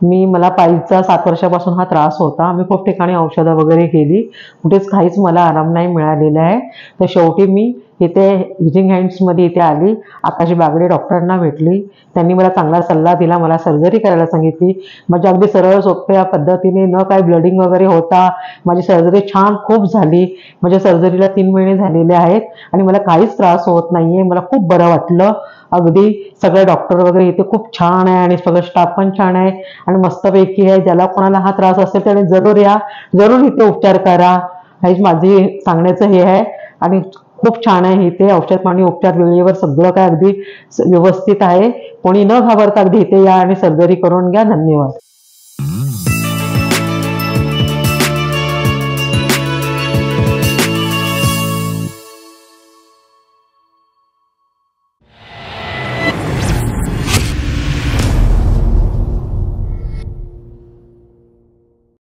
मला पायीचा 7 वर्षापासून हा त्रास होता. मी खूप ठिकाणी औषधं वगैरे केली, कुठेच काहीच मला आराम नाही मिळालेला आहे. तर शेवटी मी इथे हिजिंग हँड्समध्ये इथे आली. आकाश बागडे डॉक्टरांना भेटली. त्यांनी मला चांगला सल्ला दिला, मला सर्जरी करायला सांगितली. म्हणजे अगदी सरळ सोप्या पद्धतीने, न काय ब्लडिंग वगैरे होता माझी सर्जरी छान खूप झाली. म्हणजे सर्जरीला 3 महिने झालेले आहेत आणि मला काहीच त्रास होत नाहीये. मला खूप बरं वाटलं. अगदी सगळे डॉक्टर वगैरे इथे खूप छान आहे आणि सगळं स्टाफ पण छान आहे आणि मस्तपैकी आहे. ज्याला कोणाला हा त्रास असेल त्याने जरूर या, जरूर इथे उपचार करा. हेच माझी सांगण्याचं हे आहे. आणि खूप छान आहे इथे औषध पाणी उपचार वेळेवर सगळं काय अगदी व्यवस्थित आहे. कोणी न घाबरता अगदी इथे या आणि सर्जरी करून घ्या. धन्यवाद.